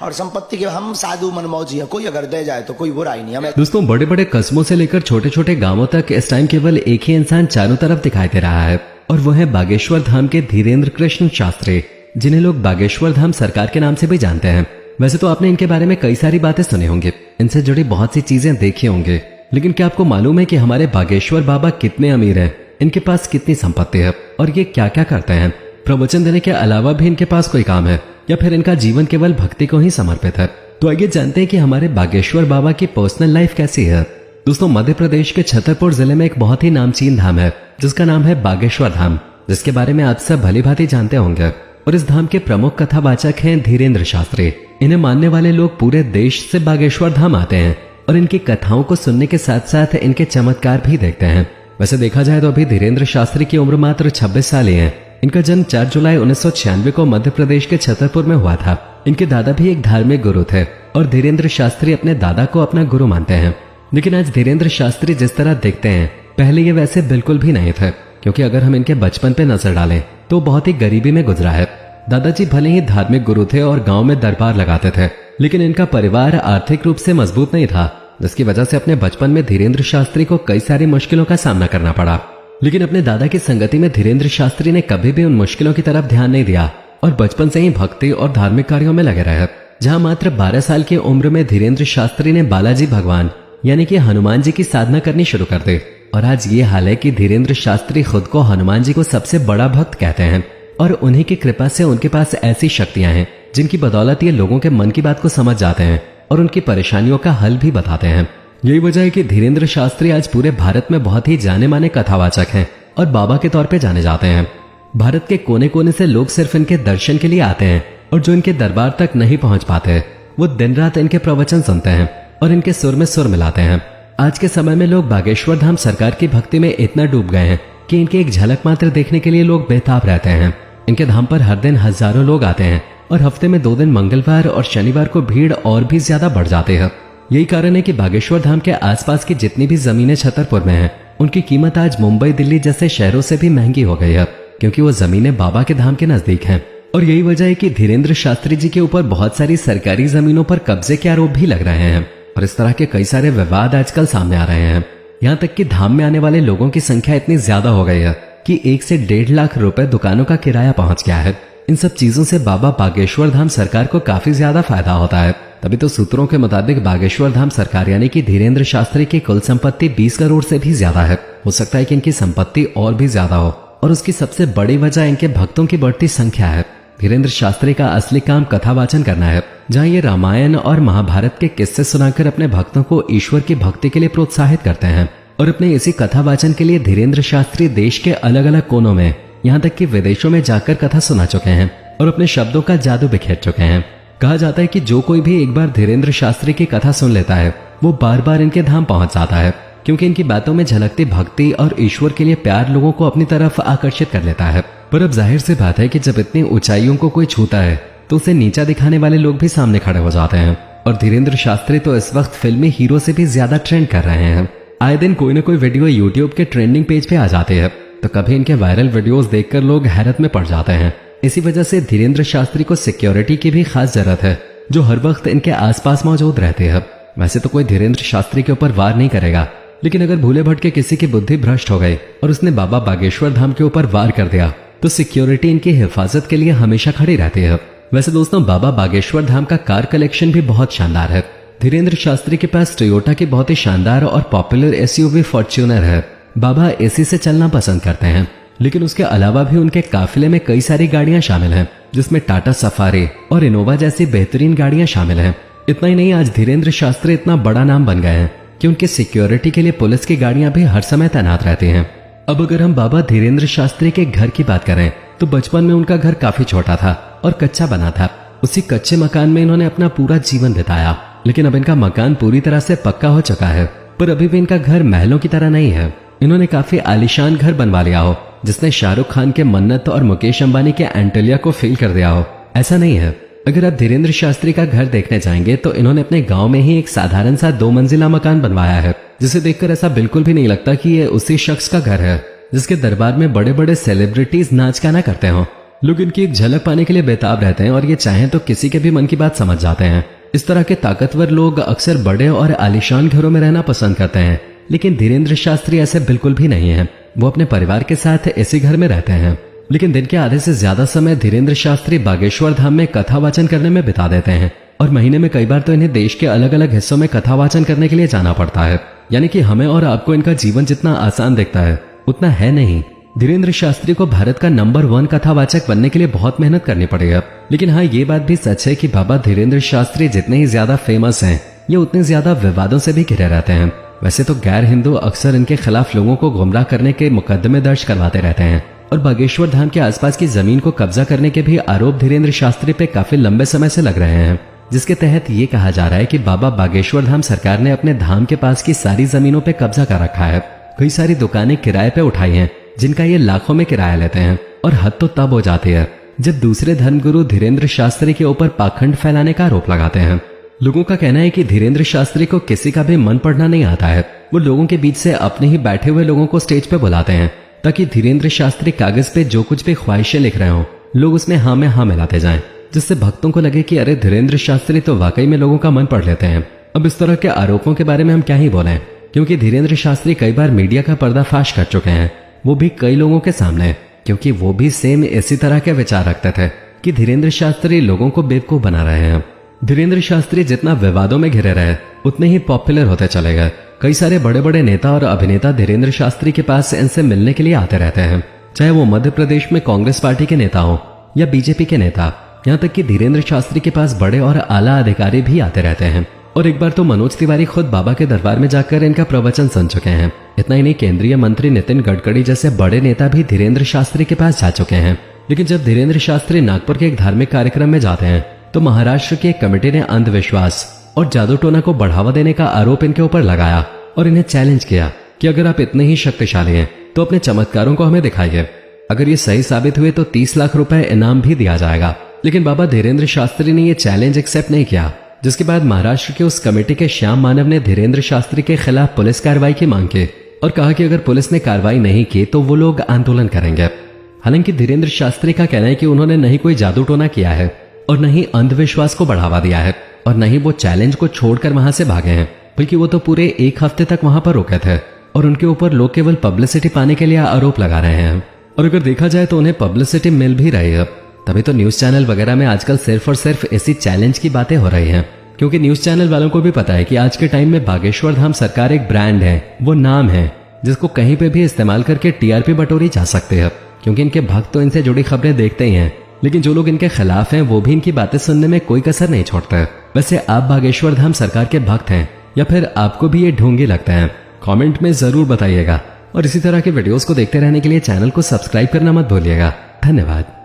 और संपत्ति के हम साधु मनमौजी हैं, कोई अगर दे जाए तो कोई बुराई नहीं हमें। दोस्तों, बड़े बड़े कस्बों से लेकर छोटे छोटे गांवों तक इस टाइम केवल एक ही इंसान चारों तरफ दिखाई दे रहा है, और वो है बागेश्वर धाम के धीरेन्द्र कृष्ण शास्त्री, जिन्हें लोग बागेश्वर धाम सरकार के नाम से भी जानते हैं। वैसे तो आपने इनके बारे में कई सारी बातें सुनी होंगी, इनसे जुड़ी बहुत सी चीजें देखी होंगी, लेकिन क्या आपको मालूम है कि हमारे बागेश्वर बाबा कितने अमीर हैं, इनके पास कितनी संपत्ति है और ये क्या क्या करते हैं? प्रवचन देने के अलावा भी इनके पास कोई काम है या फिर इनका जीवन केवल भक्ति को ही समर्पित है? तो आइए जानते हैं कि हमारे बागेश्वर बाबा की पर्सनल लाइफ कैसी है। दोस्तों, मध्य प्रदेश के छतरपुर जिले में एक बहुत ही नामचीन धाम है जिसका नाम है बागेश्वर धाम, जिसके बारे में आप सब भली भांति जानते होंगे। और इस धाम के प्रमुख कथावाचक हैं धीरेन्द्र शास्त्री। इन्हें मानने वाले लोग पूरे देश से बागेश्वर धाम आते हैं और इनकी कथाओं को सुनने के साथ साथ इनके चमत्कार भी देखते हैं। वैसे देखा जाए तो अभी धीरेन्द्र शास्त्री की उम्र मात्र 26 साल ही है। इनका जन्म 4 जुलाई 1996 को मध्य प्रदेश के छतरपुर में हुआ था। इनके दादा भी एक धार्मिक गुरु थे और धीरेन्द्र शास्त्री अपने दादा को अपना गुरु मानते हैं। लेकिन आज धीरेन्द्र शास्त्री जिस तरह दिखते हैं, पहले ये वैसे बिल्कुल भी नहीं थे, क्योंकि अगर हम इनके बचपन पे नजर डालें तो बहुत ही गरीबी में गुजरा है। दादाजी भले ही धार्मिक गुरु थे और गांव में दरबार लगाते थे, लेकिन इनका परिवार आर्थिक रूप से मजबूत नहीं था, जिसकी वजह से अपने बचपन में धीरेन्द्र शास्त्री को कई सारी मुश्किलों का सामना करना पड़ा। लेकिन अपने दादा की संगति में धीरेन्द्र शास्त्री ने कभी भी उन मुश्किलों की तरफ ध्यान नहीं दिया और बचपन से ही भक्ति और धार्मिक कार्यों में लगे रहे। जहां मात्र 12 साल की उम्र में धीरेन्द्र शास्त्री ने बालाजी भगवान यानी कि हनुमान जी की साधना करनी शुरू कर दी। और आज ये हाल है कि धीरेन्द्र शास्त्री खुद को हनुमान जी को सबसे बड़ा भक्त कहते हैं और उन्हीं की कृपा से उनके पास ऐसी शक्तियां हैं जिनकी बदौलत ये लोगों के मन की बात को समझ जाते हैं और उनकी परेशानियों का हल भी बताते हैं। यही वजह है कि धीरेन्द्र शास्त्री आज पूरे भारत में बहुत ही जाने माने कथावाचक हैं और बाबा के तौर पे जाने जाते हैं। भारत के कोने कोने से लोग सिर्फ इनके दर्शन के लिए आते हैं और जो इनके दरबार तक नहीं पहुंच पाते वो दिन रात इनके प्रवचन सुनते हैं और इनके सुर में सुर मिलाते हैं। आज के समय में लोग बागेश्वर धाम सरकार की भक्ति में इतना डूब गए हैं कि इनकी एक झलक मात्र देखने के लिए लोग बेताब रहते हैं। इनके धाम पर हर दिन हजारों लोग आते हैं और हफ्ते में 2 दिन मंगलवार और शनिवार को भीड़ और भी ज्यादा बढ़ जाती है। यही कारण है कि बागेश्वर धाम के आसपास की जितनी भी जमीनें छतरपुर में हैं, उनकी कीमत आज मुंबई दिल्ली जैसे शहरों से भी महंगी हो गई है, क्योंकि वो जमीनें बाबा के धाम के नजदीक हैं। और यही वजह है कि धीरेन्द्र शास्त्री जी के ऊपर बहुत सारी सरकारी जमीनों पर कब्जे के आरोप भी लग रहे हैं और इस तरह के कई सारे विवाद आजकल सामने आ रहे हैं। यहाँ तक कि धाम में आने वाले लोगों की संख्या इतनी ज्यादा हो गई है कि 1 से 1.5 लाख रुपए दुकानों का किराया पहुंच गया है। इन सब चीजों से बाबा बागेश्वर धाम सरकार को काफी ज्यादा फायदा होता है। तभी तो सूत्रों के मुताबिक बागेश्वर धाम सरकार यानी कि धीरेन्द्र शास्त्री की कुल संपत्ति 20 करोड़ से भी ज्यादा है। हो सकता है कि इनकी संपत्ति और भी ज्यादा हो और उसकी सबसे बड़ी वजह इनके भक्तों की बढ़ती संख्या है। धीरेन्द्र शास्त्री का असली काम कथावाचन करना है, जहाँ ये रामायण और महाभारत के किस्से सुनाकर अपने भक्तों को ईश्वर की भक्ति के लिए प्रोत्साहित करते हैं। और अपने इसी कथावाचन के लिए धीरेन्द्र शास्त्री देश के अलग अलग कोनों में, यहाँ तक कि विदेशों में जाकर कथा सुना चुके हैं और अपने शब्दों का जादू बिखेर चुके हैं। कहा जाता है कि जो कोई भी एक बार धीरेन्द्र शास्त्री की कथा सुन लेता है वो बार बार इनके धाम पहुंच जाता है, क्योंकि इनकी बातों में झलकती भक्ति और ईश्वर के लिए प्यार लोगों को अपनी तरफ आकर्षित कर लेता है। पर अब जाहिर सी बात है कि जब इतनी ऊंचाइयों को कोई छूता है तो उसे नीचा दिखाने वाले लोग भी सामने खड़े हो जाते हैं। और धीरेन्द्र शास्त्री तो इस वक्त फिल्मी हीरो से भी ज्यादा ट्रेंड कर रहे हैं। आए दिन कोई न कोई वीडियो यूट्यूब के ट्रेंडिंग पेज पे आ जाते हैं, तो कभी इनके वायरल वीडियोस देखकर लोग हैरत में पड़ जाते हैं। इसी वजह से धीरेन्द्र शास्त्री को सिक्योरिटी की भी खास जरूरत है, जो हर वक्त इनके आसपास मौजूद रहते हैं। वैसे तो कोई धीरेन्द्र शास्त्री के ऊपर वार नहीं करेगा, लेकिन अगर भूले भटके किसी की बुद्धि भ्रष्ट हो गई और उसने बाबा बागेश्वर धाम के ऊपर वार कर दिया तो सिक्योरिटी इनकी हिफाजत के लिए हमेशा खड़ी रहती है। वैसे दोस्तों, बाबा बागेश्वर धाम का कार कलेक्शन भी बहुत शानदार है। धीरेन्द्र शास्त्री के पास टोयोटा की बहुत ही शानदार और पॉपुलर एसयूवी फॉर्च्यूनर है। बाबा एसी से चलना पसंद करते हैं, लेकिन उसके अलावा भी उनके काफिले में कई सारी गाड़ियां शामिल हैं, जिसमें टाटा सफारी और इनोवा जैसी बेहतरीन गाड़ियां शामिल हैं। इतना ही नहीं, आज धीरेन्द्र शास्त्री इतना बड़ा नाम बन गए हैं कि उनकी सिक्योरिटी के लिए पुलिस की गाड़ियां भी हर समय तैनात रहती हैं। अब अगर हम बाबा धीरेन्द्र शास्त्री के घर की बात करें तो बचपन में उनका घर काफी छोटा था और कच्चा बना था। उसी कच्चे मकान में इन्होंने अपना पूरा जीवन बिताया, लेकिन अब इनका मकान पूरी तरह से पक्का हो चुका है। पर अभी भी इनका घर महलों की तरह नहीं है। इन्होंने काफी आलीशान घर बनवा लिया हो, जिसने शाहरुख खान के मन्नत और मुकेश अंबानी के एंटेलिया को फेल कर दिया हो। ऐसा नहीं है। अगर आप धीरेन्द्र शास्त्री का घर देखने जाएंगे तो इन्होंने अपने गांव में ही एक साधारण सा 2 मंजिला मकान बनवाया है, जिसे देखकर ऐसा बिल्कुल भी नहीं लगता कि ये उसी शख्स का घर है जिसके दरबार में बड़े बड़े सेलिब्रिटीज नाच गाना करते हो। लोग इनकी एक झलक पाने के लिए बेताब रहते हैं और ये चाहें तो किसी के भी मन की बात समझ जाते हैं। इस तरह के ताकतवर लोग अक्सर बड़े और आलीशान घरों में रहना पसंद करते हैं, लेकिन धीरेन्द्र शास्त्री ऐसे बिल्कुल भी नहीं है। वो अपने परिवार के साथ इसी घर में रहते हैं, लेकिन दिन के आधे से ज्यादा समय धीरेन्द्र शास्त्री बागेश्वर धाम में कथा वाचन करने में बिता देते हैं और महीने में कई बार तो इन्हें देश के अलग अलग हिस्सों में कथा वाचन करने के लिए जाना पड़ता है। यानी कि हमें और आपको इनका जीवन जितना आसान दिखता है उतना है नहीं। धीरेन्द्र शास्त्री को भारत का नंबर 1 कथावाचक बनने के लिए बहुत मेहनत करनी पड़ेगी। लेकिन हाँ, ये बात भी सच है कि बाबा धीरेन्द्र शास्त्री जितने ही ज्यादा फेमस हैं, ये उतने ज्यादा विवादों से भी घिरे रहते हैं। वैसे तो गैर हिंदू अक्सर इनके खिलाफ लोगों को गुमराह करने के मुकदमे दर्ज करवाते रहते हैं और बागेश्वर धाम के आसपास की जमीन को कब्जा करने के भी आरोप धीरेन्द्र शास्त्री पे काफी लंबे समय से लग रहे हैं, जिसके तहत ये कहा जा रहा है कि बाबा बागेश्वर धाम सरकार ने अपने धाम के पास की सारी जमीनों पे कब्जा कर रखा है। कई सारी दुकानें किराए पे उठाई हैं, जिनका ये लाखों में किराया लेते हैं। और हद तो तब हो जाती है जब दूसरे धर्मगुरु धीरेन्द्र शास्त्री के ऊपर पाखंड फैलाने का आरोप लगाते हैं। लोगों का कहना है कि धीरेन्द्र शास्त्री को किसी का भी मन पढ़ना नहीं आता है। वो लोगों के बीच से अपने ही बैठे हुए लोगों को स्टेज पे बुलाते हैं ताकि धीरेन्द्र शास्त्री कागज पे जो कुछ भी ख्वाहिशें लिख रहे हो लोग उसमें हाँ में हाँ मिलाते जाएं, जिससे भक्तों को लगे कि अरे धीरेन्द्र शास्त्री तो वाकई में लोगों का मन पढ़ लेते हैं। अब इस तरह के आरोपों के बारे में हम क्या ही बोलें, क्योंकि धीरेन्द्र शास्त्री कई बार मीडिया का पर्दाफाश कर चुके हैं, वो भी कई लोगों के सामने, क्योंकि वो भी सेम इसी तरह के विचार रखते थे कि धीरेन्द्र शास्त्री लोगों को बेवकूफ बना रहे हैं। धीरेन्द्र शास्त्री जितना विवादों में घिरे रहे उतने ही पॉपुलर होते चले गए। कई सारे बड़े बड़े नेता और अभिनेता धीरेन्द्र शास्त्री के पास इनसे मिलने के लिए आते रहते हैं, चाहे वो मध्य प्रदेश में कांग्रेस पार्टी के नेता हो या बीजेपी के नेता। यहाँ तक कि धीरेन्द्र शास्त्री के पास बड़े और आला अधिकारी भी आते रहते हैं। और एक बार तो मनोज तिवारी खुद बाबा के दरबार में जाकर इनका प्रवचन सुन चुके हैं। इतना ही नहीं, केंद्रीय मंत्री नितिन गडकरी जैसे बड़े नेता भी धीरेन्द्र शास्त्री के पास जा चुके हैं। लेकिन जब धीरेन्द्र शास्त्री नागपुर के एक धार्मिक कार्यक्रम में जाते हैं तो महाराष्ट्र की एक कमेटी ने अंधविश्वास और जादू टोना को बढ़ावा देने का आरोप इनके ऊपर लगाया और इन्हें चैलेंज किया कि अगर आप इतने ही शक्तिशाली हैं तो अपने चमत्कारों को हमें दिखाइए। अगर ये सही साबित हुए तो 30 लाख रुपए इनाम भी दिया जाएगा। लेकिन बाबा धीरेन्द्र शास्त्री ने ये चैलेंज एक्सेप्ट नहीं किया, जिसके बाद महाराष्ट्र के उस कमेटी के श्याम मानव ने धीरेन्द्र शास्त्री के खिलाफ पुलिस कार्रवाई की मांग की और कहा कि अगर पुलिस ने कार्रवाई नहीं की तो वो लोग आंदोलन करेंगे। हालांकि धीरेन्द्र शास्त्री का कहना है कि उन्होंने नहीं कोई जादू टोना किया है और न ही अंधविश्वास को बढ़ावा दिया है और न ही वो चैलेंज को छोड़कर वहां से भागे हैं, बल्कि वो तो पूरे 1 हफ्ते तक वहां पर रुके थे और उनके ऊपर लोग केवल पब्लिसिटी पाने के लिए आरोप लगा रहे हैं। और अगर देखा जाए तो उन्हें पब्लिसिटी मिल भी रही है, तभी तो न्यूज चैनल वगैरह में आजकल सिर्फ और सिर्फ ऐसी चैलेंज की बातें हो रही हैं, क्योंकि न्यूज चैनल वालों को भी पता है कि आज के टाइम में बागेश्वर धाम सरकार एक ब्रांड है, वो नाम है जिसको कहीं पे भी इस्तेमाल करके टीआरपी बटोरी जा सकती है, क्योंकि इनके भक्त तो इनसे जुड़ी खबरें देखते ही हैं। लेकिन जो लोग इनके खिलाफ हैं वो भी इनकी बातें सुनने में कोई कसर नहीं छोड़ते। वैसे आप बागेश्वर धाम सरकार के भक्त हैं या फिर आपको भी ये ढोंगी लगते हैं? कमेंट में जरूर बताइएगा और इसी तरह के वीडियोस को देखते रहने के लिए चैनल को सब्सक्राइब करना मत भूलिएगा। धन्यवाद।